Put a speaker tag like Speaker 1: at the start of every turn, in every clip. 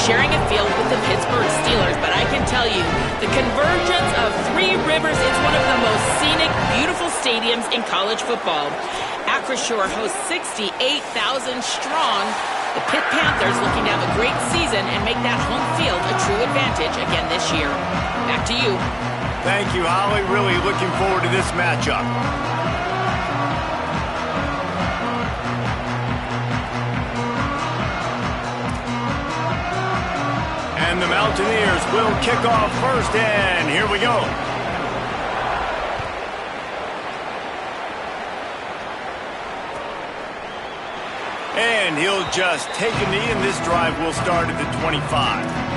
Speaker 1: sharing a field with the Pittsburgh Steelers, but I can tell you, the convergence of Three Rivers is one of the most scenic, beautiful stadiums in college football. Acrisure hosts 68,000 strong. The Pitt Panthers looking to have a great season and make that home field a true advantage again this year. Back to you.
Speaker 2: Thank you, Holly. Really looking forward to this matchup. And the Mountaineers will kick off first, and here we go. And he'll just take a knee, and this drive will start at the 25.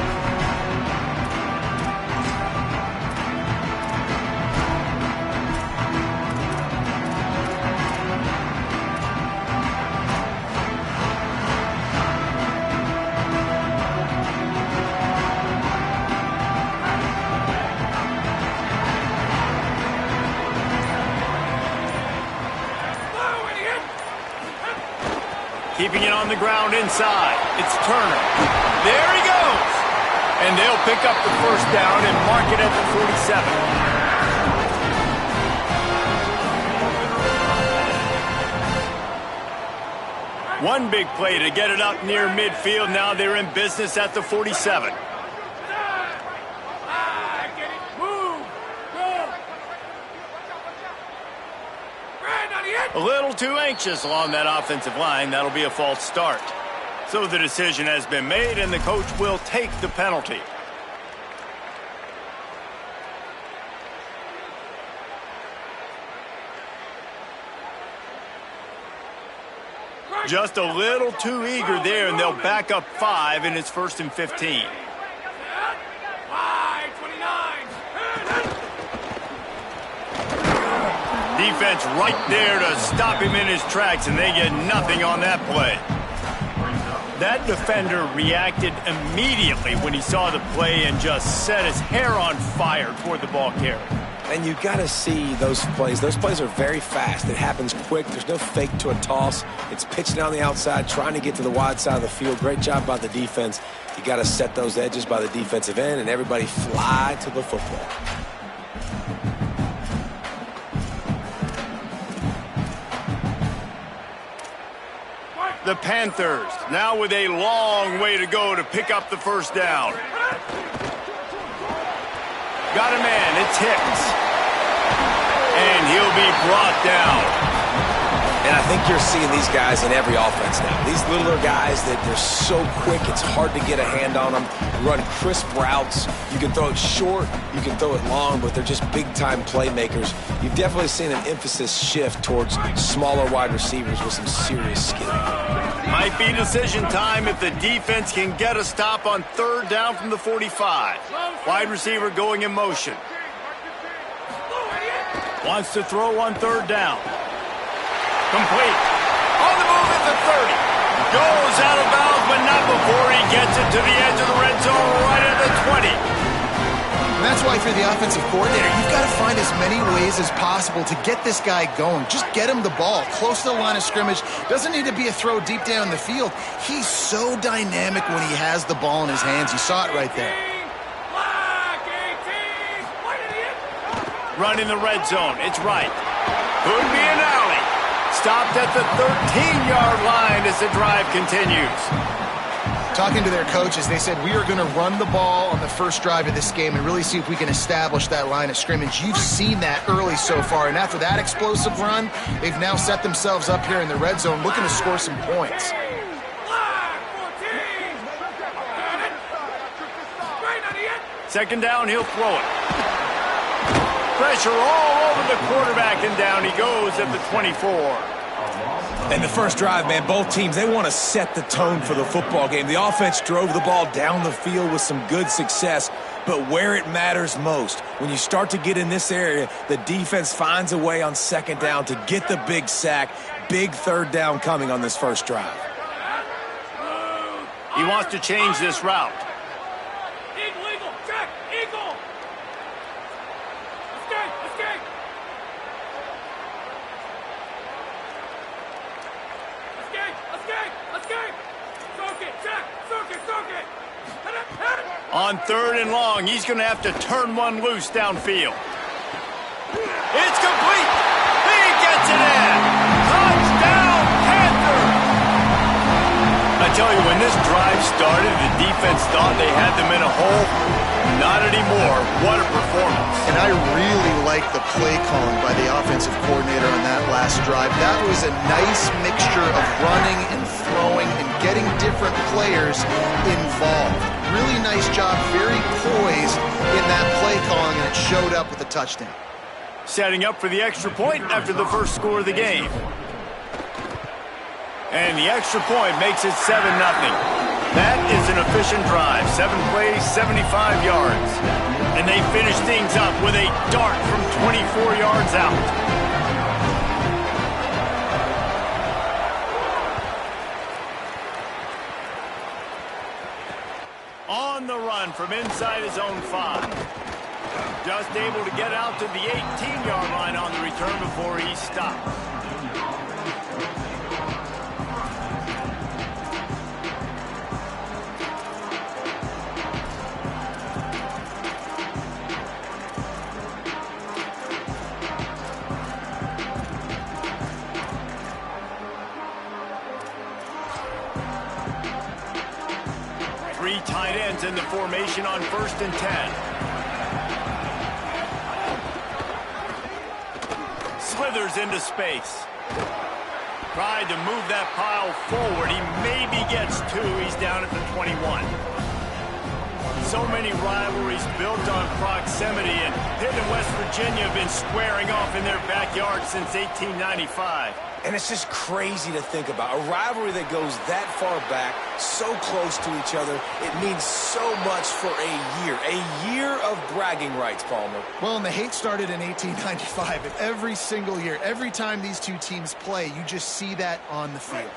Speaker 2: Keeping it on the ground inside. It's Turner. There he goes. And they'll pick up the first down and mark it at the 47. One big play to get it up near midfield. Now they're in business at the 47. A little too anxious along that offensive line. That'll be a false start. So the decision has been made, and the coach will take the penalty. Just a little too eager there, and they'll back up 5, and it's 1st and 15. Defense right there to stop him in his tracks, and they get nothing on that play. That defender reacted immediately when he saw the play and just set his hair on fire toward the ball carrier.
Speaker 3: And you got to see those plays. Those plays are very fast. It happens quick. There's no fake to a toss. It's pitched down the outside, trying to get to the wide side of the field. Great job by the defense. You got to set those edges by the defensive end, and everybody fly to the football.
Speaker 2: The Panthers now with a long way to go to pick up the first down. Got a man, it's Hicks. And he'll be brought down.
Speaker 3: And I think you're seeing these guys in every offense now. These littler guys that they're so quick, it's hard to get a hand on them. Run crisp routes. You can throw it short, you can throw it long, but they're just big-time playmakers. You've definitely seen an emphasis shift towards smaller wide receivers with some serious skill.
Speaker 2: Might be decision time if the defense can get a stop on 3rd down from the 45. Wide receiver going in motion. Wants to throw on 3rd down. Complete. On the move at the 30. Goes out of bounds, but not before he gets it to the edge of the red zone right at the 20.
Speaker 4: And that's why if you're the offensive coordinator, you've got to find as many ways as possible to get this guy going. Just get him the ball close to the line of scrimmage. Doesn't need to be a throw deep down the field. He's so dynamic when he has the ball in his hands. You saw it right there.
Speaker 2: Running the red zone. It's right. Could be an alley. Stopped at the 13-yard line as the drive continues.
Speaker 4: Talking to their coaches, they said, we are going to run the ball on the first drive of this game and really see if we can establish that line of scrimmage. You've seen that early so far, and after that explosive run, they've now set themselves up here in the red zone looking to score some points.
Speaker 2: Second down, he'll throw it. Pressure all over the quarterback, and down he goes at the 24.
Speaker 3: And the first drive, man, both teams, they want to set the tone for the football game. The offense drove the ball down the field with some good success, but where it matters most, when you start to get in this area, the defense finds a way on second down to get the big sack. Big 3rd down coming on this first drive.
Speaker 2: He wants to change this route. On 3rd and long, he's going to have to turn one loose downfield. It's complete. He gets it in. Touchdown, Panthers. I tell you, when this drive started, the defense thought they had them in a hole. Not anymore. What a performance.
Speaker 4: And I really like the play calling by the offensive coordinator on that last drive. That was a nice mixture of running and throwing and getting different players involved. Really nice job, very poised in that play calling, and it showed up with a touchdown.
Speaker 2: Setting up for the extra point after the first score of the game. And the extra point makes it 7-0. That is an efficient drive. 7 plays, 75 yards. And they finish things up with a dart from 24 yards out. On the run from inside his own 5. Just able to get out to the 18-yard line on the return before he stopped. Three tight ends in the formation on 1st and 10. Slithers into space. Tried to move that pile forward. He maybe gets 2. He's down at the 21. So many rivalries built on proximity, and Pitt and West Virginia have been squaring off in their backyard since 1895.
Speaker 3: And it's just crazy to think about. A rivalry that goes that far back, so close to each other. It means so much for a year. A year of bragging rights, Palmer.
Speaker 4: Well, and the hate started in 1895. And every single year, every time these two teams play, you just see that on the field.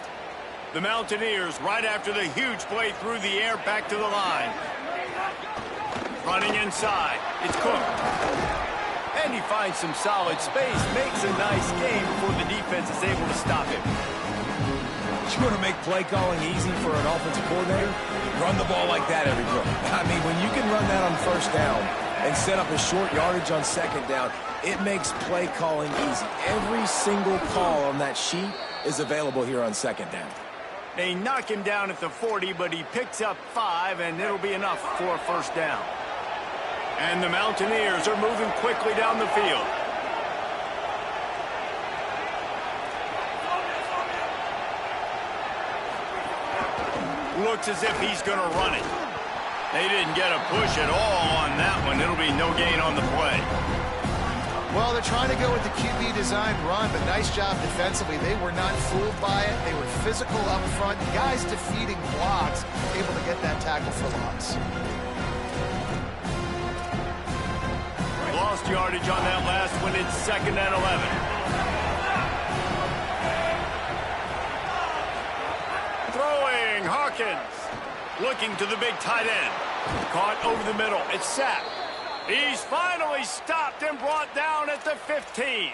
Speaker 2: The Mountaineers, right after the huge play through the air, back to the line. Running inside. It's Cook. And he finds some solid space, makes a nice game before the defense is able to stop him.
Speaker 3: You want to make play calling easy for an offensive coordinator? Run the ball like that every play. I mean, when you can run that on 1st down and set up a short yardage on 2nd down, it makes play calling easy. Every single call on that sheet is available here on 2nd down.
Speaker 2: They knock him down at the 40, but he picks up 5, and it'll be enough for a 1st down. And the Mountaineers are moving quickly down the field. Looks as if he's going to run it. They didn't get a push at all on that one. It'll be no gain on the play.
Speaker 4: Well, they're trying to go with the QB design run, but nice job defensively. They were not fooled by it. They were physical up front. Guys defeating blocks, able to get that tackle for loss.
Speaker 2: Lost yardage on that last one. It's 2nd and 11. Throwing, Hawkins. Looking to the big tight end. Caught over the middle. It's sacked. He's finally stopped and brought down at the 15.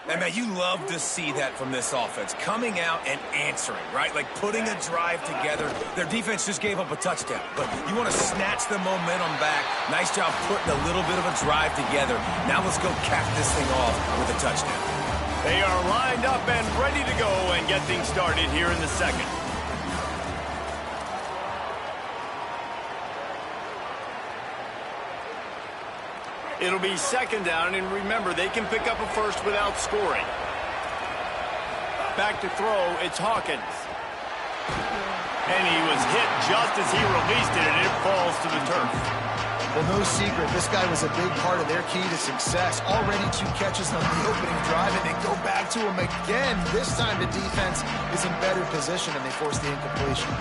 Speaker 3: And man, you love to see that from this offense. Coming out and answering, right? Like putting a drive together. Their defense just gave up a touchdown. But you want to snatch the momentum back. Nice job putting a little bit of a drive together. Now let's go cap this thing off with a touchdown.
Speaker 2: They are lined up and ready to go and get things started here in the 2nd. It'll be 2nd down, and remember, they can pick up a 1st without scoring. Back to throw, it's Hawkins. And he was hit just as he released it, and it falls to the turf.
Speaker 4: Well, no secret, this guy was a big part of their key to success. Already 2 catches on the opening drive, and they go back to him again. This time the defense is in better position, and they force the incompletion.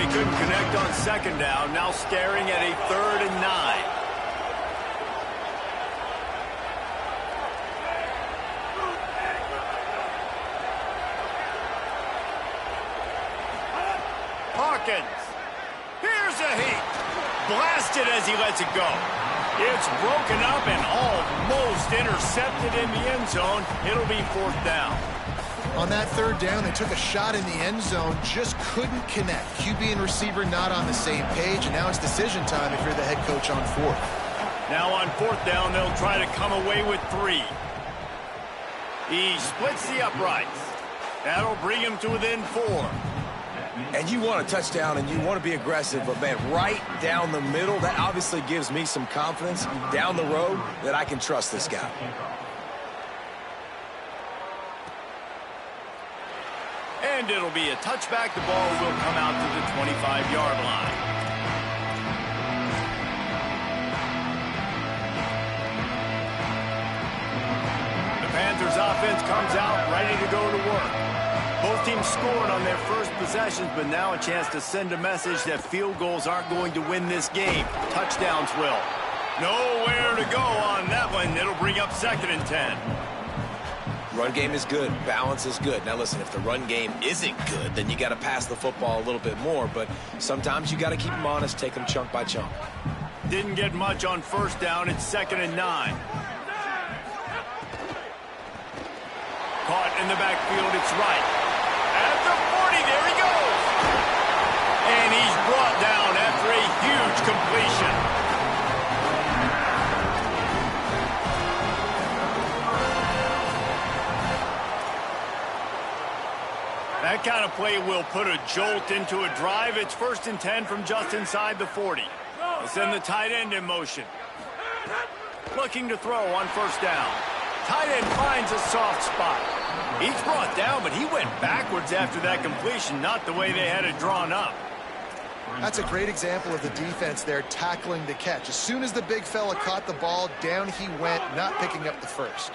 Speaker 2: Couldn't connect on 2nd down, now staring at a 3rd and 9. Hawkins, here's a heat. blasted as he lets it go. It's broken up and almost intercepted in the end zone. It'll be 4th down.
Speaker 4: On that 3rd down, they took a shot in the end zone, just couldn't connect. QB and receiver not on the same page, and now it's decision time if you're the head coach on 4th.
Speaker 2: Now on 4th down, they'll try to come away with 3. He splits the uprights. That'll bring him to within 4.
Speaker 3: And you want a touchdown and you want to be aggressive, but man, right down the middle, that obviously gives me some confidence down the road that I can trust this guy.
Speaker 2: And it'll be a touchback. The ball will come out to the 25-yard line. The Panthers offense comes out ready to go to work. Both teams scored on their first possessions, but now a chance to send a message that field goals aren't going to win this game. Touchdowns will. Nowhere to go on that one. It'll bring up 2nd and 10.
Speaker 3: Run game is good. Balance is good. Now, listen, if the run game isn't good, then you got to pass the football a little bit more. But sometimes you got to keep them honest, take them chunk by chunk.
Speaker 2: Didn't get much on 1st down. It's 2nd and 9. Caught in the backfield. It's right. At the 40, there he goes. And he's brought down after a huge completion. That kind of play will put a jolt into a drive. It's 1st and 10 from just inside the 40. They'll send the tight end in motion. Looking to throw on 1st down. Tight end finds a soft spot. He's brought down, but he went backwards after that completion, not the way they had it drawn up.
Speaker 4: That's a great example of the defense there tackling the catch. As soon as the big fella caught the ball, down he went, not picking up the first.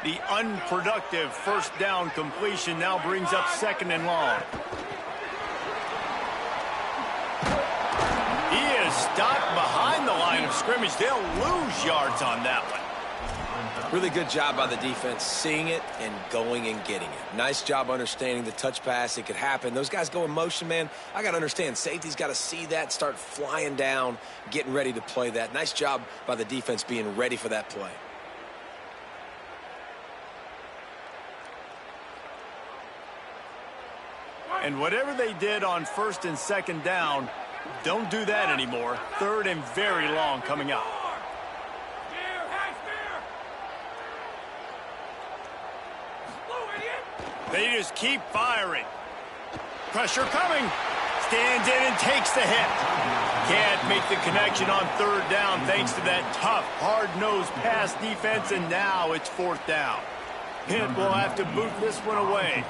Speaker 2: The unproductive 1st down completion now brings up 2nd and long. He is stopped behind the line of scrimmage. They'll lose yards on that one.
Speaker 3: Really good job by the defense, seeing it and going and getting it. Nice job understanding the touch pass. It could happen. Those guys go in motion, man. I got to understand, safety's got to see that, start flying down, getting ready to play that. Nice job by the defense being ready for that play.
Speaker 2: And whatever they did on 1st and 2nd down, don't do that anymore. 3rd and very long coming up. They just keep firing. Pressure coming. Stands in and takes the hit. Can't make the connection on 3rd down thanks to that tough, hard-nosed pass defense, and now it's 4th down. Pitt will have to boot this one away.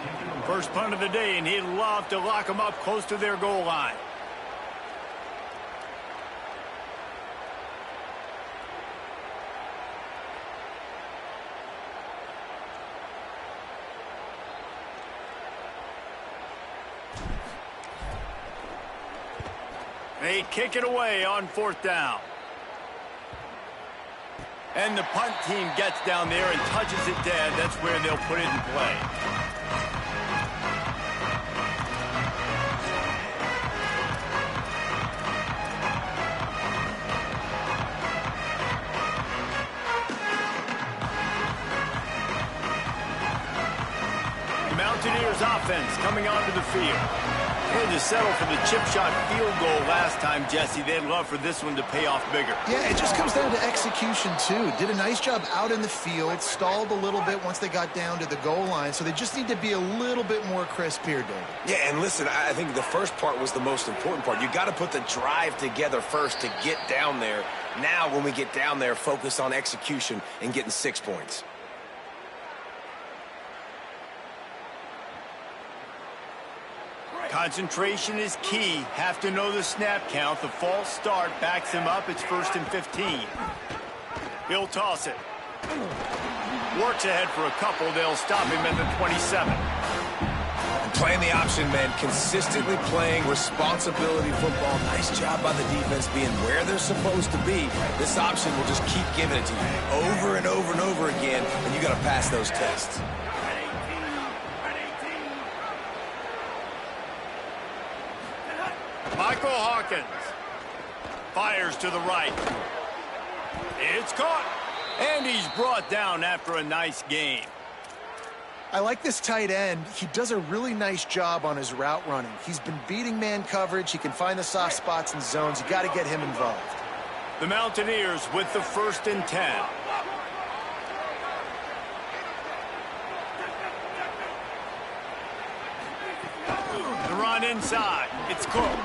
Speaker 2: First punt of the day, and he'd love to lock them up close to their goal line. They kick it away on 4th down. And the punt team gets down there and touches it dead. That's where they'll put it in play. The Mountaineers offense coming onto the field. They had to settle for the chip shot field goal last time, Jesse. They'd love for this one to pay off bigger.
Speaker 4: Yeah, it just comes down to execution, too. Did a nice job out in the field, stalled a little bit once they got down to the goal line, so they just need to be a little bit more crisp here, David.
Speaker 3: Yeah, and listen, I think the first part was the most important part. You got to put the drive together first to get down there. Now, when we get down there, focus on execution and getting 6 points.
Speaker 2: Concentration is key. Have to know the snap count. The false start backs him up. It's 1st and 15. He'll toss it. Works ahead for a couple. They'll stop him at the 27.
Speaker 3: And playing the option, man, consistently playing responsibility football. Nice job by the defense being where they're supposed to be. This option will just keep giving it to you over and over and over again, and you got to pass those tests. Michael Hawkins
Speaker 2: Fires to the right. It's caught. And he's brought down after a nice game.
Speaker 4: I like this tight end. He does a really nice job on his route running. He's been beating man coverage. He can find the soft spots and zones. You got to get him involved.
Speaker 2: The Mountaineers with the 1st and 10. The run inside. It's Cook.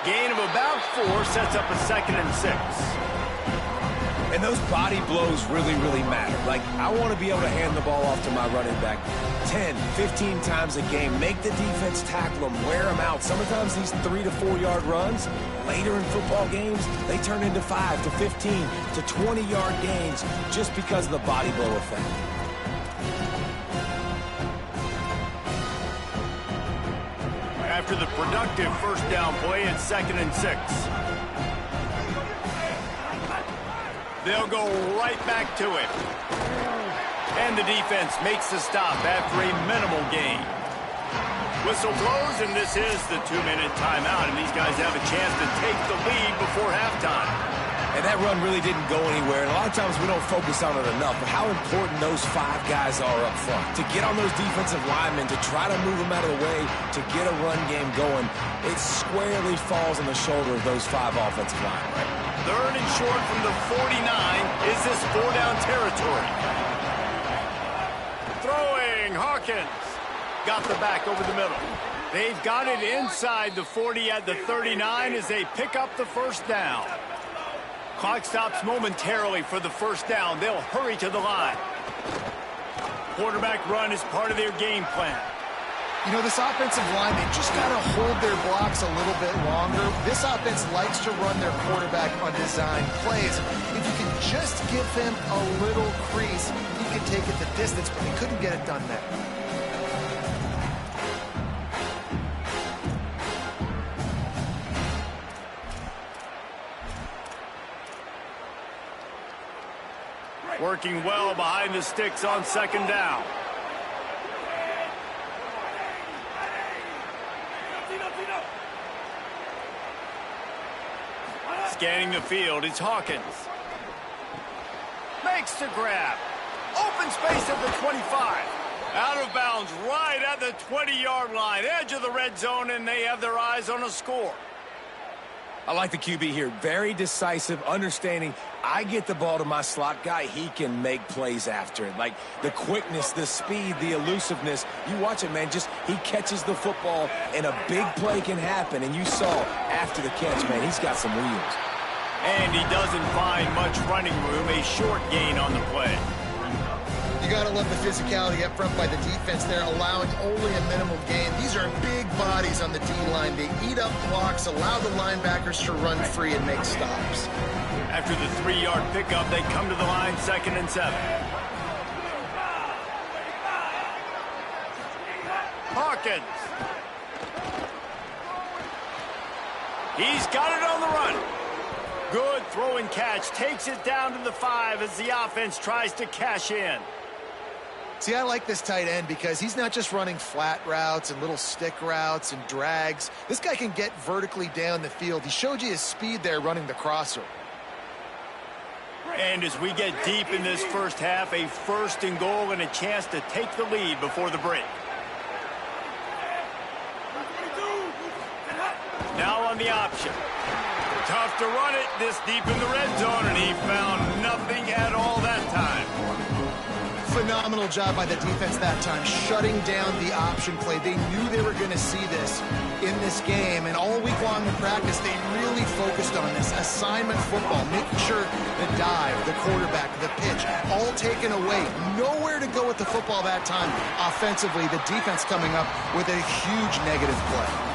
Speaker 2: Gain of about 4 sets up a 2nd and 6.
Speaker 3: And those body blows really, really matter. Like, I want to be able to hand the ball off to my running back 10, 15 times a game. Make the defense tackle them, wear them out. Sometimes these 3 to 4 yard runs, later in football games, they turn into 5 to 15 to 20 yard gains just because of the body blow effect.
Speaker 2: After the productive 1st down play, it's 2nd and 6. They'll go right back to it. And the defense makes the stop after a minimal gain. Whistle blows, and this is the 2-minute timeout, and these guys have a chance to take the lead before halftime.
Speaker 3: And that run really didn't go anywhere, and a lot of times we don't focus on it enough, but how important those 5 guys are up front. To get on those defensive linemen, to try to move them out of the way, to get a run game going, it squarely falls on the shoulder of those 5 offensive linemen.
Speaker 2: 3rd and short from the 49. Is this 4-down territory? Throwing, Hawkins. Got the back over the middle. They've got it inside the 40 at the 39 as they pick up the 1st down. Clock stops momentarily for the 1st down. They'll hurry to the line. Quarterback run is part of their game plan.
Speaker 4: You know, this offensive line, they just got to hold their blocks a little bit longer. This offense likes to run their quarterback on design plays. If you can just give him a little crease, he can take it the distance, but he couldn't get it done there.
Speaker 2: Working well behind the sticks on 2nd down. Scanning the field, it's Hawkins. Makes the grab. Open space at the 25. Out of bounds right at the 20-yard line. Edge of the red zone, and they have their eyes on a score.
Speaker 3: I like the QB here. Very decisive, understanding. I get the ball to my slot guy, he can make plays after it. Like the quickness, the speed, the elusiveness. You watch it, man. Just he catches the football, and a big play can happen. And you saw after the catch, man, he's got some wheels.
Speaker 2: And he doesn't find much running room. A short gain on the play.
Speaker 4: You got to love the physicality up front by the defense there, allowing only a minimal gain. These are big bodies on the D-line. They eat up blocks, allow the linebackers to run free and make stops.
Speaker 2: After the 3-yard pickup, they come to the line 2nd and 7. Hawkins. He's got it on the run. Good throw and catch. Takes it down to the 5 as the offense tries to cash in.
Speaker 4: See, I like this tight end because he's not just running flat routes and little stick routes and drags. This guy can get vertically down the field. He showed you his speed there running the crosser.
Speaker 2: And as we get deep in this first half, a 1st and goal and a chance to take the lead before the break. Now on the option. Tough to run it this deep in the red zone, and he found nothing at all that time.
Speaker 4: Phenomenal job by the defense that time, shutting down the option play. They knew they were going to see this in this game, and all week long in practice, they really focused on this assignment football, making sure the dive, the quarterback, the pitch, all taken away. Nowhere to go with the football that time. Offensively, the defense coming up with a huge negative play.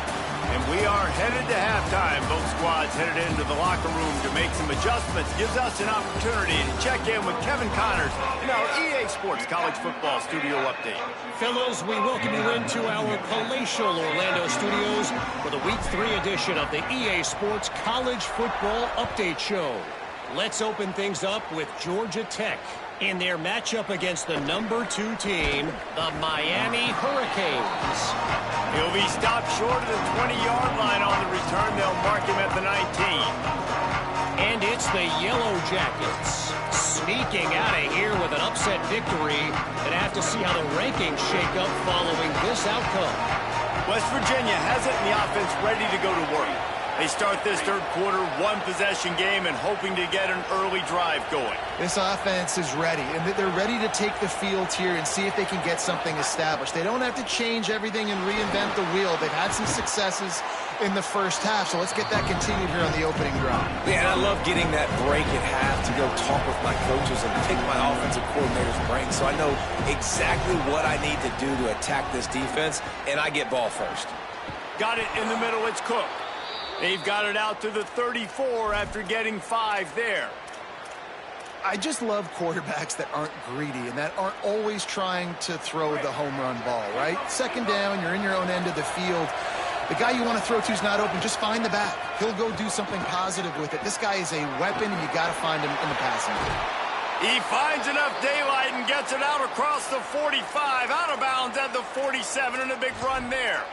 Speaker 2: And we are headed to halftime. Both squads headed into the locker room to make some adjustments. Gives us an opportunity to check in with Kevin Connors in our EA Sports College Football Studio Update.
Speaker 5: Fellows, we welcome you into our palatial Orlando studios for the Week 3 edition of the EA Sports College Football Update Show. Let's open things up with Georgia Tech in their matchup against the number 2 team, the Miami Hurricanes.
Speaker 2: He'll be stopped short of the 20-yard line on the return. They'll mark him at the 19.
Speaker 5: And it's the Yellow Jackets sneaking out of here with an upset victory. And have to see how the rankings shake up following this outcome.
Speaker 2: West Virginia has it in the offense ready to go to work. They start this third quarter one-possession game and hoping to get an early drive going.
Speaker 4: This offense is ready, and they're ready to take the field here and see if they can get something established. They don't have to change everything and reinvent the wheel. They've had some successes in the first half, so let's get that continued here on the opening drive.
Speaker 3: Yeah, and I love getting that break at half to go talk with my coaches and pick my offensive coordinator's brain so I know exactly what I need to do to attack this defense, and I get ball first.
Speaker 2: Got it in the middle, it's Cook. They've got it out to the 34 after getting 5 there.
Speaker 4: I just love quarterbacks that aren't greedy and that aren't always trying to throw the home run ball, right? Second down, you're in your own end of the field. The guy you want to throw to is not open. Just find the back. He'll go do something positive with it. This guy is a weapon, and you got to find him in the passing game.
Speaker 2: He finds enough daylight and gets it out across the 45, out of bounds at the 47, and a big run there.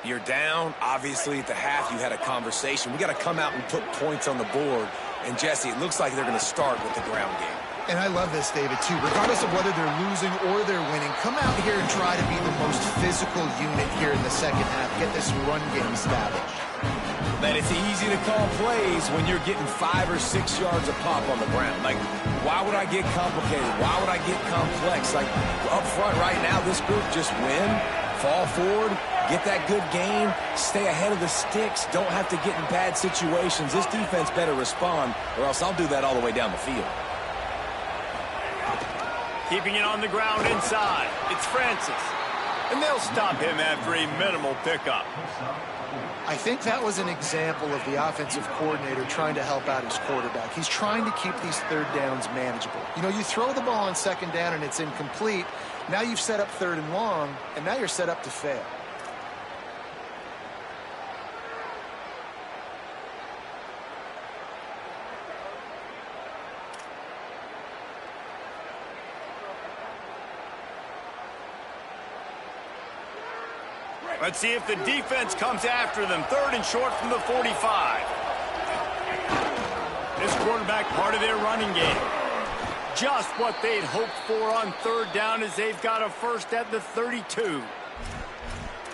Speaker 3: You're down. Obviously, at the half, you had a conversation. We got to come out and put points on the board. And, Jesse, it looks like they're going to start with the ground game.
Speaker 4: And I love this, David, too. Regardless of whether they're losing or they're winning, come out here and try to be the most physical unit here in the second half. Get this run game established.
Speaker 3: Man, it's easy to call plays when you're getting 5 or 6 yards a pop on the ground. Like, why would I get complicated? Why would I get complex? Like, up front right now, this group just win, fall forward, get that good game, stay ahead of the sticks, don't have to get in bad situations. This defense better respond, or else I'll do that all the way down the field.
Speaker 2: Keeping it on the ground inside. It's Francis. And they'll stop him after a minimal pickup.
Speaker 4: I think that was an example of the offensive coordinator trying to help out his quarterback. He's trying to keep these third downs manageable. You know, you throw the ball on second down and it's incomplete. Now you've set up third and long, and now you're set up to fail.
Speaker 2: Let's see if the defense comes after them. Third and short from the 45. This quarterback part of their running game. Just what they'd hoped for on third down as they've got a first at the 32.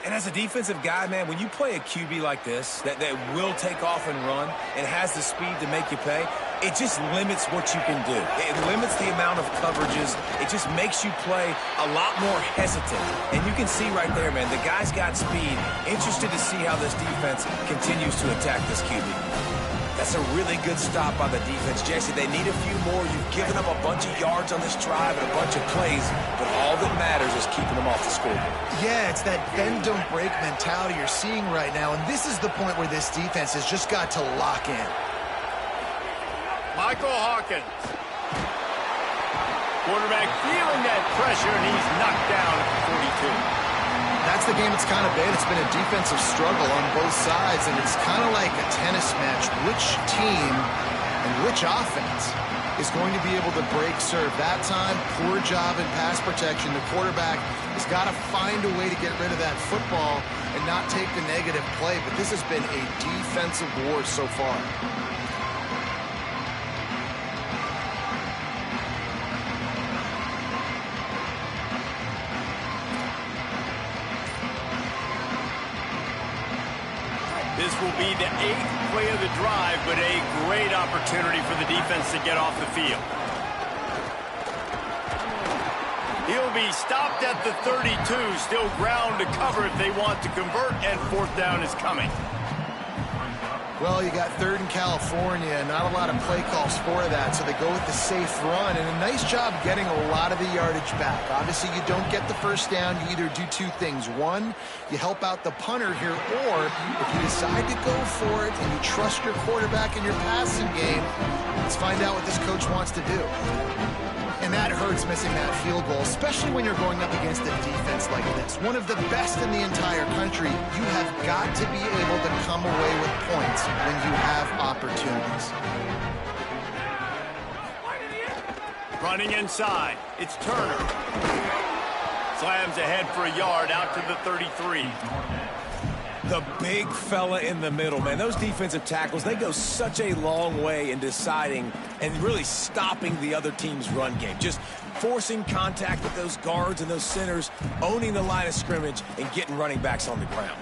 Speaker 3: And as a defensive guy, man, when you play a QB like this that will take off and run and has the speed to make you pay, it just limits what you can do. It limits the amount of coverages. It just makes you play a lot more hesitant. And you can see right there, man, the guy's got speed. Interested to see how this defense continues to attack this QB. That's a really good stop by the defense, Jesse. They need a few more. You've given them a bunch of yards on this drive and a bunch of plays, but all that matters is keeping them off the scoreboard.
Speaker 4: Yeah, it's that bend, don't break mentality you're seeing right now, and this is the point where this defense has just got to lock in.
Speaker 2: Michael Hawkins. Quarterback feeling that pressure, and he's knocked down at the 42.
Speaker 4: That's the game it's kind of been. It's been a defensive struggle on both sides, and it's kind of like a tennis match. Which team and which offense is going to be able to break serve? That time, poor job in pass protection. The quarterback has got to find a way to get rid of that football and not take the negative play, but this has been a defensive war so far.
Speaker 2: This will be the 8th play of the drive, but a great opportunity for the defense to get off the field. He'll be stopped at the 32, still ground to cover if they want to convert, and fourth down is coming.
Speaker 4: Well, you got third in California, not a lot of play calls for that, so they go with the safe run, and a nice job getting a lot of the yardage back. Obviously, you don't get the first down, you either do two things. One, you help out the punter here, or if you decide to go for it and you trust your quarterback in your passing game, let's find out what this coach wants to do. And that hurts missing that field goal, especially when you're going up against a defense like this. One of the best in the entire country. You have got to be able to come away with points when you have opportunities.
Speaker 2: Running inside, it's Turner. Slams ahead for a yard out to the 33.
Speaker 3: The big fella in the middle, man. Those defensive tackles, they go such a long way in deciding and really stopping the other team's run game. Just forcing contact with those guards and those centers, owning the line of scrimmage, and getting running backs on the ground.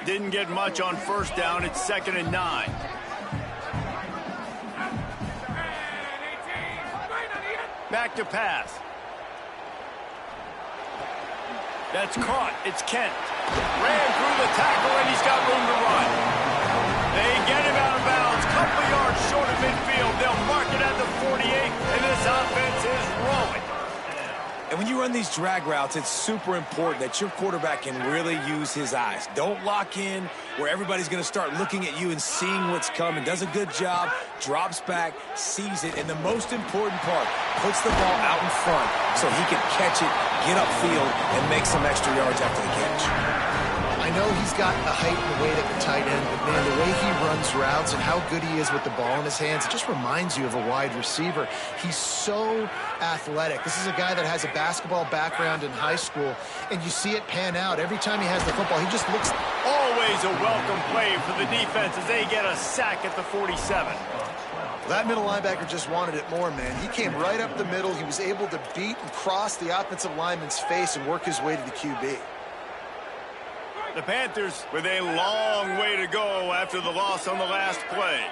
Speaker 2: Didn't get much on first down. It's 2nd and 9. Back to pass. That's caught. It's Kent. Ran through the tackle, and he's got room to run. They get him out of bounds. Couple yards short of midfield. They'll mark it at the 48, and this offense is rolling.
Speaker 3: And when you run these drag routes, it's super important that your quarterback can really use his eyes. Don't lock in where everybody's going to start looking at you and seeing what's coming. Does a good job, drops back, sees it, and the most important part, puts the ball out in front so he can catch it, get upfield, and make some extra yards after the catch.
Speaker 4: I know he's got the height and weight at the tight end, but man, the way he runs routes and how good he is with the ball in his hands, it just reminds you of a wide receiver. He's so athletic. This is a guy that has a basketball background in high school, and you see it pan out. Every time he has the football, he just looks...
Speaker 2: Always a welcome play for the defense as they get a sack at the 47.
Speaker 4: That middle linebacker just wanted it more, man. He came right up the middle. He was able to beat and cross the offensive lineman's face and work his way to the QB.
Speaker 2: The Panthers with a long way to go after the loss on the last play.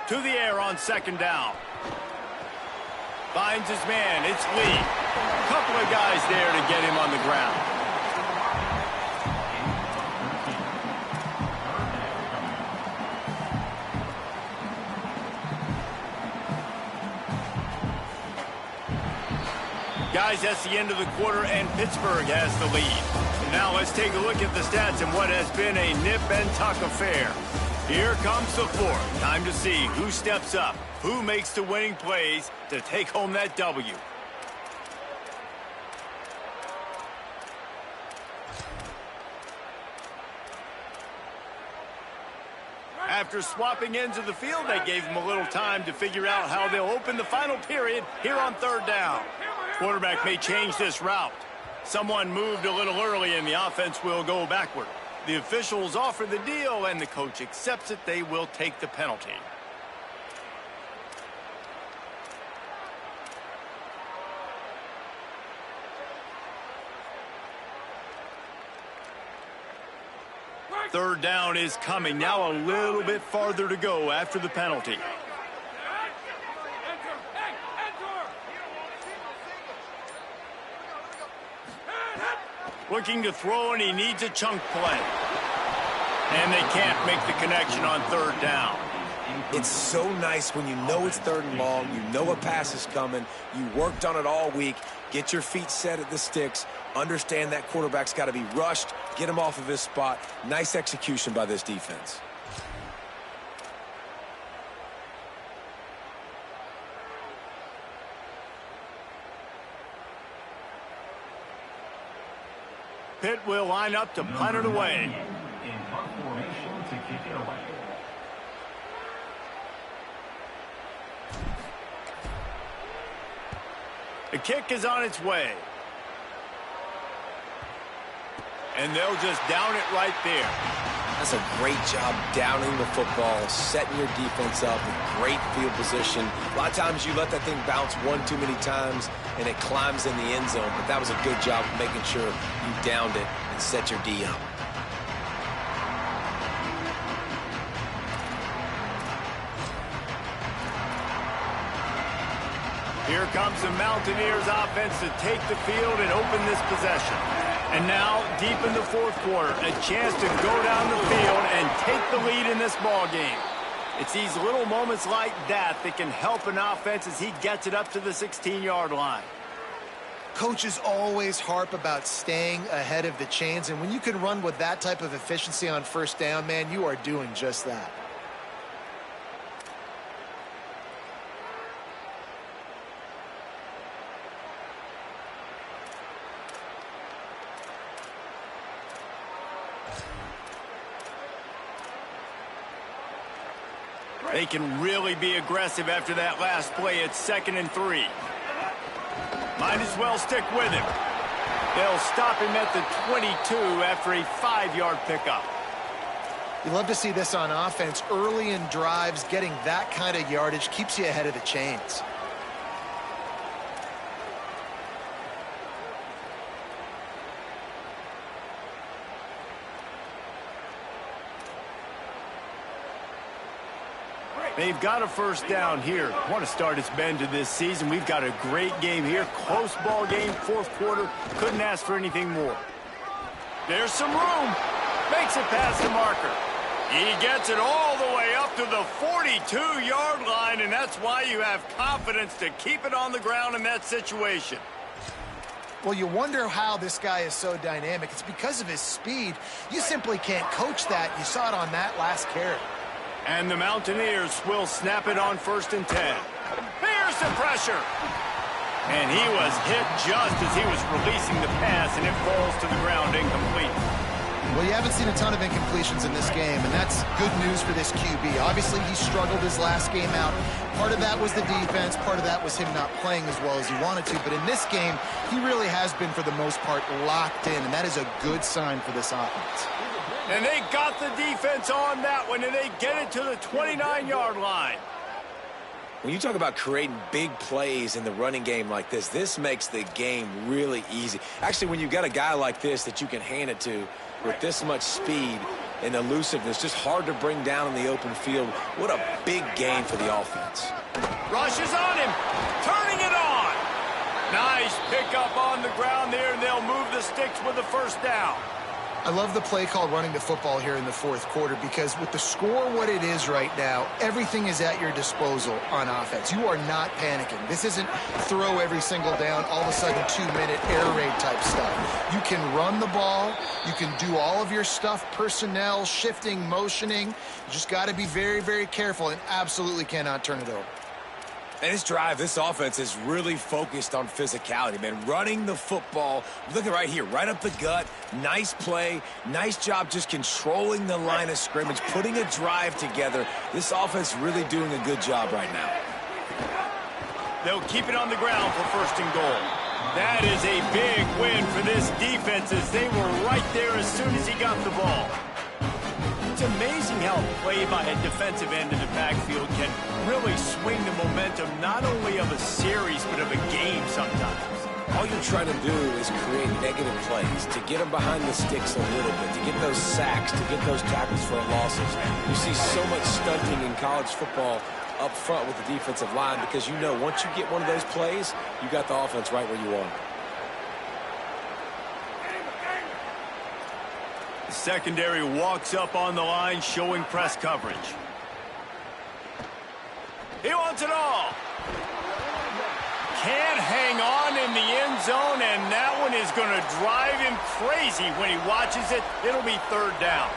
Speaker 2: To the air on 2nd down. Finds his man. It's Lee. Couple of guys there to get him on the ground. Guys, that's the end of the quarter, and Pittsburgh has the lead. Now let's take a look at the stats in what has been a nip-and-tuck affair. Here comes the fourth. Time to see who steps up, who makes the winning plays to take home that W. After swapping ends of the field, they gave him a little time to figure out how they'll open the final period here on 3rd down. Quarterback may change this route. Someone moved a little early, and the offense will go backward. The officials offer the deal, and the coach accepts it. They will take the penalty. Third down is coming. Now a little bit farther to go after the penalty. Looking to throw, and he needs a chunk play. And they can't make the connection on 3rd down.
Speaker 3: It's so nice when you know it's 3rd and long, you know a pass is coming, you worked on it all week, get your feet set at the sticks, understand that quarterback's got to be rushed, get him off of his spot. Nice execution by this defense.
Speaker 2: Pitt will line up to punt it away.
Speaker 6: In punt formation to kick it away.
Speaker 2: The kick is on its way. And they'll just down it right there.
Speaker 3: That's a great job downing the football, setting your defense up with great field position. A lot of times you let that thing bounce one too many times and it climbs in the end zone, but that was a good job of making sure you downed it and set your D up.
Speaker 2: Here comes the Mountaineers offense to take the field and open this possession. And now, deep in the 4th quarter, a chance to go down the field and take the lead in this ball game. It's these little moments like that that can help an offense as he gets it up to the 16-yard line.
Speaker 4: Coaches always harp about staying ahead of the chains, and when you can run with that type of efficiency on 1st down, man, you are doing just that.
Speaker 2: They can really be aggressive after that last play. It's 2nd and 3. Might as well stick with him. They'll stop him at the 22 after a 5-yard pickup.
Speaker 4: You love to see this on offense. Early in drives, getting that kind of yardage keeps you ahead of the chains.
Speaker 2: They've got a first down here. Want to start its bend to this season. We've got a great game here. Close ball game, 4th quarter. Couldn't ask for anything more. There's some room. Makes it past the marker. He gets it all the way up to the 42-yard line, and that's why you have confidence to keep it on the ground in that situation.
Speaker 4: Well, you wonder how this guy is so dynamic. It's because of his speed. You simply can't coach that. You saw it on that last carry.
Speaker 2: And the Mountaineers will snap it on 1st and 10. Here's the pressure. And he was hit just as he was releasing the pass, and it falls to the ground incomplete.
Speaker 4: Well, you haven't seen a ton of incompletions in this game, and that's good news for this QB. Obviously, he struggled his last game out. Part of that was the defense. Part of that was him not playing as well as he wanted to. But in this game, he really has been, for the most part, locked in, and that is a good sign for this offense.
Speaker 2: And they got the defense on that one, and they get it to the 29-yard line.
Speaker 3: When you talk about creating big plays in the running game like this makes the game really easy. Actually, when you've got a guy like this that you can hand it to with this much speed and elusiveness, just hard to bring down in the open field, what a big game for the offense.
Speaker 2: Rushes on him, turning it on. Nice pickup on the ground there, and they'll move the sticks with the first down.
Speaker 4: I love the play call running the football here in the 4th quarter, because with the score what it is right now, everything is at your disposal on offense. You are not panicking. This isn't throw every single down, all of a sudden 2-minute air raid type stuff. You can run the ball. You can do all of your stuff, personnel, shifting, motioning. You just got to be very, very careful and absolutely cannot turn it over.
Speaker 3: And this drive, this offense is really focused on physicality, man. Running the football, look at right here, right up the gut. Nice play, nice job just controlling the line of scrimmage, putting a drive together. This offense really doing a good job right now.
Speaker 2: They'll keep it on the ground for 1st and goal. That is a big win for this defense, as they were right there as soon as he got the ball. It's amazing how play by a defensive end in the backfield can really swing the momentum not only of a series but of a game sometimes.
Speaker 3: All you're trying to do is create negative plays, to get them behind the sticks a little bit, to get those sacks, to get those tackles for losses. You see so much stunting in college football up front with the defensive line, because you know once you get one of those plays, you got the offense right where you want it.
Speaker 2: Secondary walks up on the line, showing press coverage. He wants it all. Can't hang on in the end zone, and that one is going to drive him crazy when he watches it. It'll be 3rd down.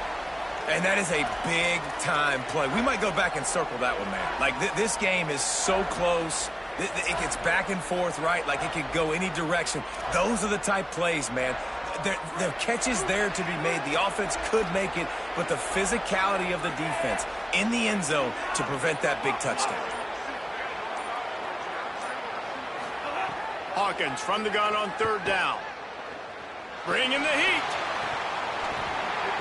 Speaker 3: And that is a big-time play. We might go back and circle that one, man. Like, this game is so close. It gets back and forth, right? Like, it could go any direction. Those are the type plays, man. The catch is there to be made. The offense could make it, but the physicality of the defense in the end zone to prevent that big touchdown.
Speaker 2: Hawkins from the gun on 3rd down. Bringing the heat.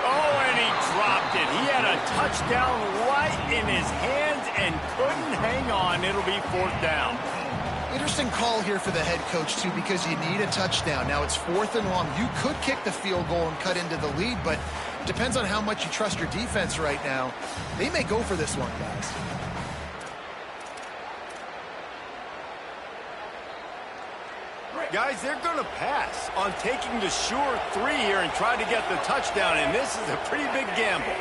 Speaker 2: Oh, and he dropped it. He had a touchdown right in his hands and couldn't hang on. It'll be 4th down.
Speaker 4: Interesting call here for the head coach, too, because you need a touchdown. Now it's 4th and long. You could kick the field goal and cut into the lead, but it depends on how much you trust your defense right now. They may go for this one, guys.
Speaker 2: Guys, they're going to pass on taking the sure 3 here and try to get the touchdown, and this is a pretty big gamble.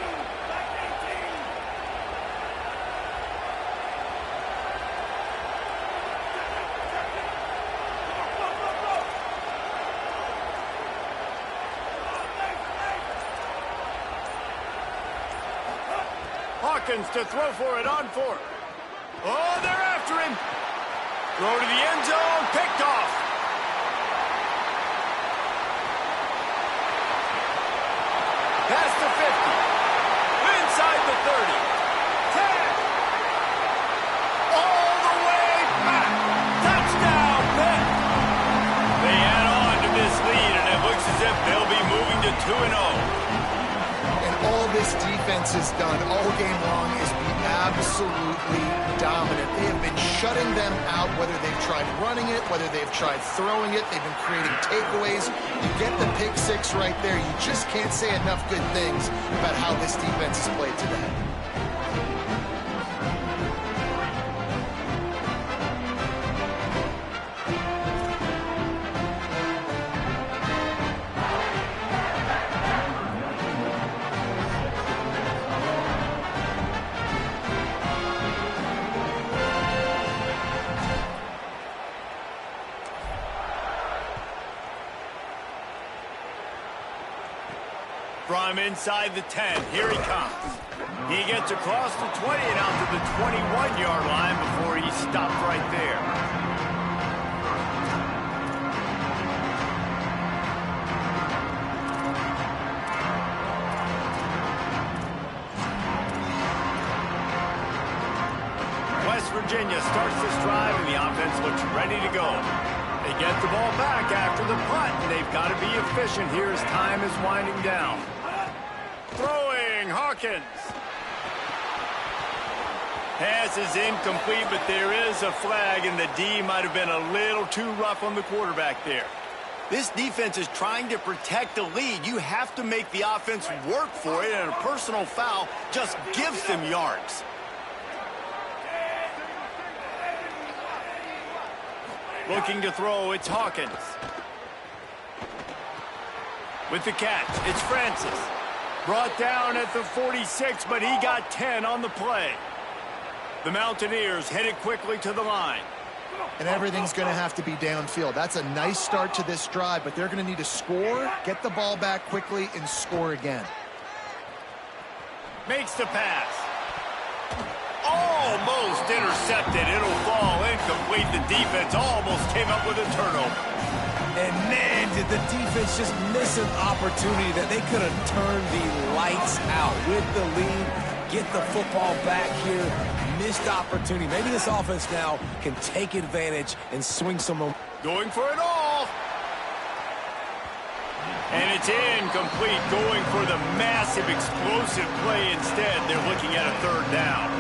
Speaker 2: Hawkins to throw for it, on 4th. Oh, they're after him. Throw to the end zone, picked off. Past the 50, inside the 30, 10,
Speaker 4: offense has done all game long is be absolutely dominant. They have been shutting them out, whether they've tried running it, whether they've tried throwing it. They've been creating takeaways. You get the pick six right there. You just can't say enough good things about how this defense has played today.
Speaker 2: From inside the 10, here he comes. He gets across the 20 and out to the 21-yard line before he stopped right there. West Virginia starts this drive, and the offense looks ready to go. They get the ball back after the punt, and they've got to be efficient here as time is winding down. Throwing, Hawkins. Pass is incomplete, but there is a flag, and the D might have been a little too rough on the quarterback there. This defense is trying to protect the lead. You have to make the offense work for it, and a personal foul just gives them yards. Looking to throw, it's Hawkins. With the catch, it's Francis. Brought down at the 46, but he got 10 on the play. The Mountaineers headed quickly to the line.
Speaker 4: And everything's going to have to be downfield. That's a nice start to this drive, but they're going to need to score, get the ball back quickly, and score again.
Speaker 2: Makes the pass. Almost intercepted. It'll fall incomplete. The defense almost came up with a turnover.
Speaker 3: And man, did the defense just miss an opportunity that they could have turned the lights out with the lead, get the football back here. Missed opportunity. Maybe this offense now can take advantage and swing some momentum.
Speaker 2: Going for it all. And it's incomplete. Going for the massive explosive play instead. They're looking at a third down.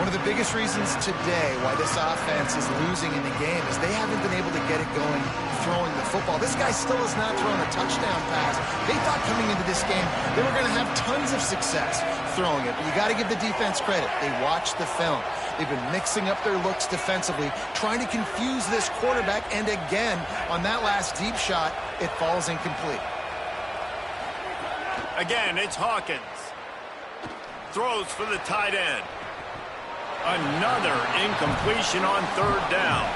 Speaker 4: One of the biggest reasons today why this offense is losing in the game is they haven't been able to get it going throwing the football. This guy still has not thrown a touchdown pass. They thought coming into this game they were going to have tons of success throwing it. But you got to give the defense credit. They watched the film. They've been mixing up their looks defensively, trying to confuse this quarterback. And again, on that last deep shot, it falls incomplete.
Speaker 2: Again, it's Hawkins. Throws for the tight end. Another incompletion on third down.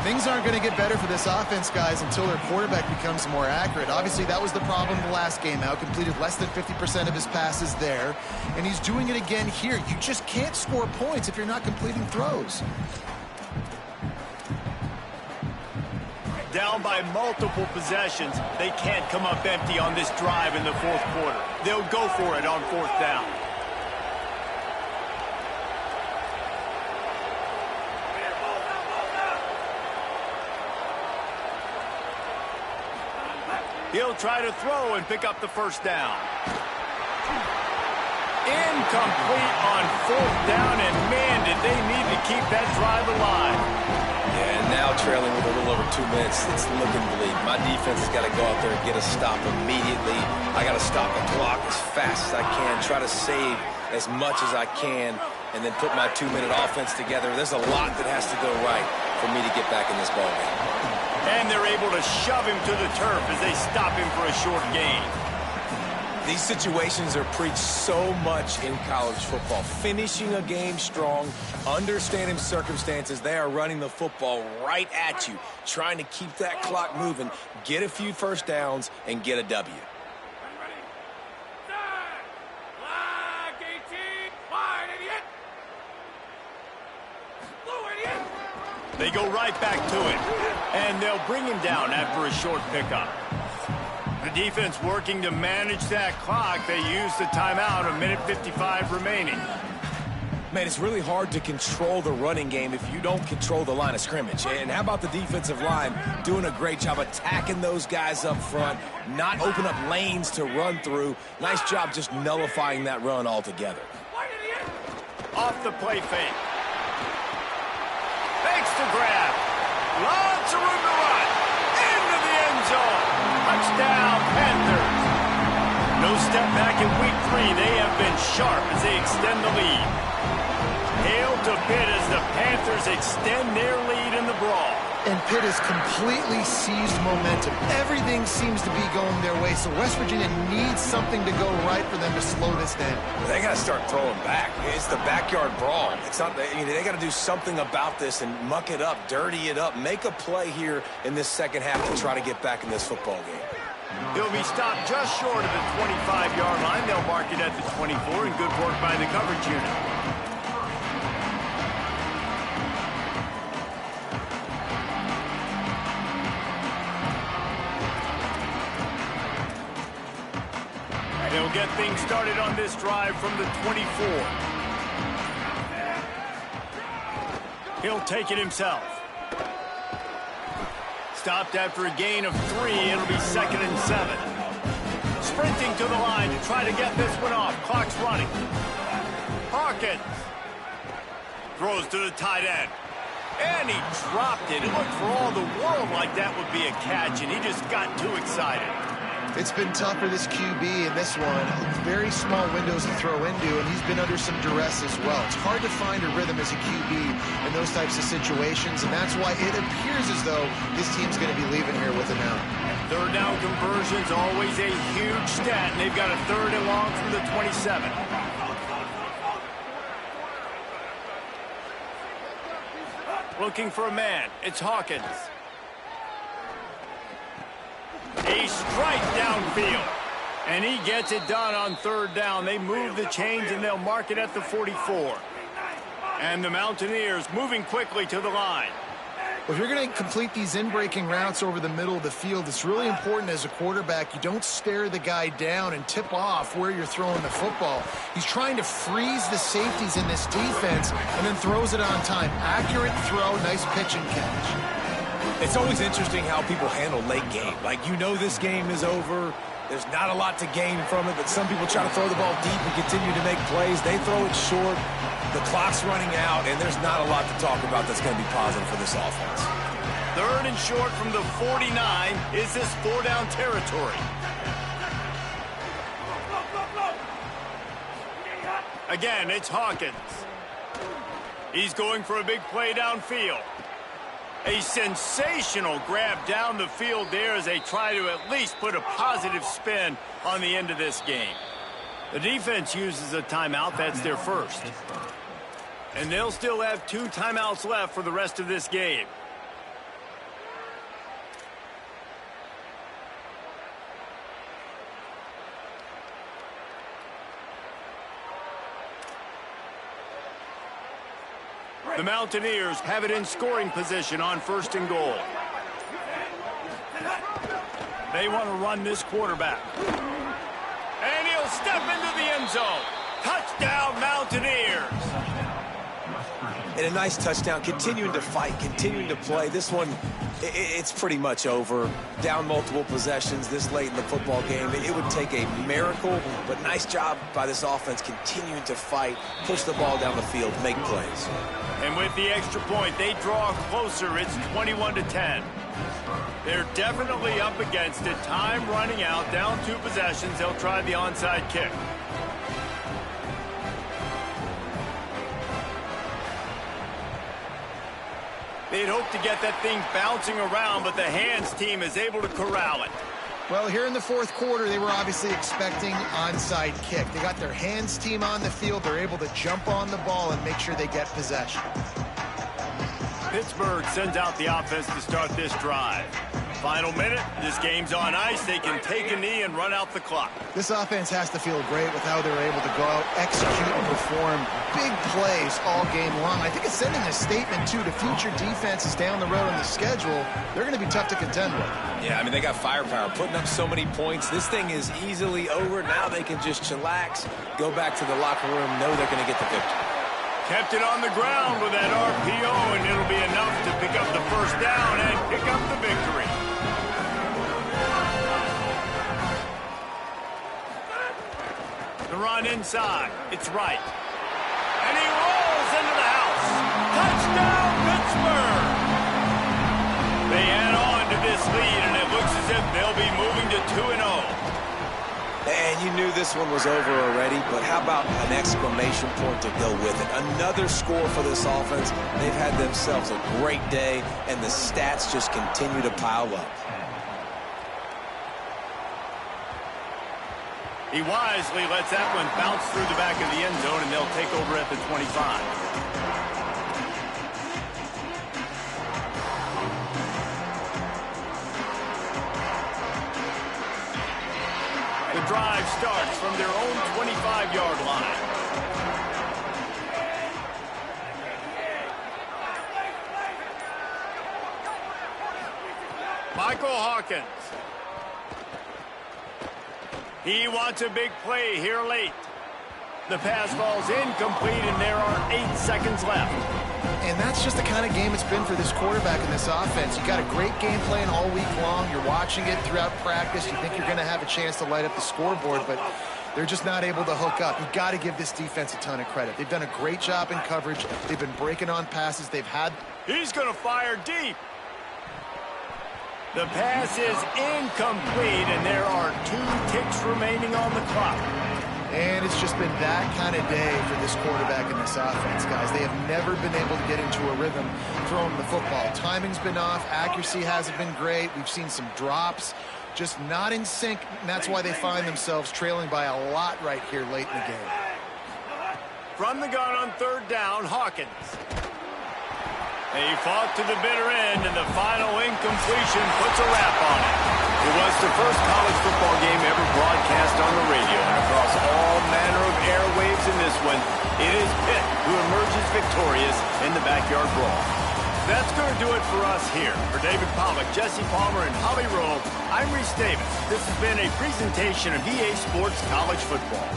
Speaker 4: Things aren't going to get better for this offense, guys, until their quarterback becomes more accurate. Obviously, that was the problem the last game out. Completed less than 50% of his passes there. And he's doing it again here. You just can't score points if you're not completing throws.
Speaker 2: Down by multiple possessions, they can't come up empty on this drive in the fourth quarter. They'll go for it on fourth down. He'll try to throw and pick up the first down. Incomplete on fourth down, and man, did they need to keep that drive alive.
Speaker 3: Yeah, and now trailing with a little over 2 minutes, it's looking bleak. My defense has got to go out there and get a stop immediately. I got to stop the clock as fast as I can, try to save as much as I can, and then put my 2-minute offense together. There's a lot that has to go right for me to get back in this ballgame.
Speaker 2: And they're able to shove him to the turf as they stop him for a short gain.
Speaker 3: These situations are preached so much in college football. Finishing a game strong, understanding circumstances. They are running the football right at you, trying to keep that clock moving, get a few first downs, and get a W.
Speaker 2: They go right back to it, and they'll bring him down after a short pickup. The defense working to manage that clock. They use the timeout, 1:55 remaining.
Speaker 3: Man, it's really hard to control the running game if you don't control the line of scrimmage. And how about the defensive line doing a great job attacking those guys up front, not open up lanes to run through. Nice job just nullifying that run altogether.
Speaker 2: Off the play fake. Fakes to grab. Lots of room to run. Into the end zone. Touchdown, Panthers. No step back in week 3. They have been sharp as they extend the lead. Hail to Pitt as the Panthers extend their lead in the brawl.
Speaker 4: And Pitt has completely seized momentum. Everything seems to be going their way, so West Virginia needs something to go right for them to slow this down.
Speaker 3: They got to start throwing back. It's the backyard brawl. It's not. They got to do something about this and muck it up, dirty it up, make a play here in this second half to try to get back in this football game.
Speaker 2: He'll be stopped just short of the 25-yard line. They'll mark it at the 24, and good work by the coverage unit. They'll get things started on this drive from the 24. He'll take it himself. Stopped after a gain of 3. It'll be 2nd and 7. Sprinting to the line to try to get this one off. Clock's running. Hawkins throws to the tight end. And he dropped it. It looked for all the world like that would be a catch, and he just got too excited.
Speaker 4: It's been tough for this QB in this one. Very small windows to throw into, and he's been under some duress as well. It's hard to find a rhythm as a QB in those types of situations, and that's why it appears as though this team's going to be leaving here with an out.
Speaker 2: Third down conversion's always a huge stat, and they've got a 3rd and long from the 27. Looking for a man. It's Hawkins. A strike downfield. And he gets it done on 3rd down. They move the chains, and they'll mark it at the 44. And the Mountaineers moving quickly to the line.
Speaker 4: Well, if you're going to complete these in-breaking routes over the middle of the field, it's really important as a quarterback you don't stare the guy down and tip off where you're throwing the football. He's trying to freeze the safeties in this defense and then throws it on time. Accurate throw, nice pitch and catch.
Speaker 3: It's always interesting how people handle late game. Like, you know this game is over. There's not a lot to gain from it, but some people try to throw the ball deep and continue to make plays. They throw it short. The clock's running out, and there's not a lot to talk about that's going to be positive for this offense.
Speaker 2: 3rd and short from the 49. Is this 4-down territory? Again, it's Hawkins. He's going for a big play downfield. A sensational grab down the field there as they try to at least put a positive spin on the end of this game. The defense uses a timeout. That's their first. And they'll still have 2 timeouts left for the rest of this game. The Mountaineers have it in scoring position on 1st and goal. They want to run this quarterback. And he'll step into the end zone. Touchdown, Mountaineers.
Speaker 3: And a nice touchdown, continuing to fight, continuing to play. This one, it's pretty much over. Down multiple possessions this late in the football game. It would take a miracle, but nice job by this offense continuing to fight, push the ball down the field, make plays.
Speaker 2: And with the extra point, they draw closer. It's 21-10. They're definitely up against it. Time running out, down 2 possessions. They'll try the onside kick. They'd hope to get that thing bouncing around, but the hands team is able to corral it.
Speaker 4: Well, here in the 4th quarter, they were obviously expecting onside kick. They got their hands team on the field. They're able to jump on the ball and make sure they get possession.
Speaker 2: Pittsburgh sends out the offense to start this drive. Final minute, this game's on ice. They can take a knee and run out the clock.
Speaker 4: This offense has to feel great with how they're able to go out, execute, and perform big plays all game long. I think it's sending a statement, too, to future defenses down the road on the schedule. They're going to be tough to contend with.
Speaker 3: Yeah, I mean, they got firepower, putting up so many points. This thing is easily over. Now they can just chillax, go back to the locker room, know they're going to get the victory.
Speaker 2: Kept it on the ground with that RPO, and it'll be enough to pick up the first down and pick up the victory. The run inside. It's right. And he rolls into the house. Touchdown, Pittsburgh! They add on to this lead, and it looks as if they'll be moving to 2-0.
Speaker 3: And you knew this one was over already, but how about an exclamation point to go with it? Another score for this offense. They've had themselves a great day, and the stats just continue to pile up.
Speaker 2: He wisely lets that one bounce through the back of the end zone, and they'll take over at the 25. The drive starts from their own 25-yard line. Michael Hawkins. He wants a big play here late. The pass falls incomplete, and there are 8 seconds left.
Speaker 4: And that's just the kind of game it's been for this quarterback in this offense. You got a great game plan all week long. You're watching it throughout practice. You think you're going to have a chance to light up the scoreboard, but they're just not able to hook up. You got to give this defense a ton of credit. They've done a great job in coverage. They've been breaking on passes. They've had...
Speaker 2: He's going to fire deep. The pass is incomplete, and there are 2 ticks remaining on the clock.
Speaker 4: And it's just been that kind of day for this quarterback in this offense, guys. They have never been able to get into a rhythm throwing the football. Timing's been off. Accuracy hasn't been great. We've seen some drops, just not in sync, and that's why they find themselves trailing by a lot right here late in the game.
Speaker 2: From the gun on 3rd down, Hawkins. He fought to the bitter end, and the final incompletion puts a wrap on it. It was the first college football game ever broadcast on the radio, and across all manner of airwaves in this one, it is Pitt who emerges victorious in the backyard brawl. That's going to do it for us here. For David Pollack, Jesse Palmer, and Holly Rowe, I'm Reese Davis. This has been a presentation of EA Sports College Football.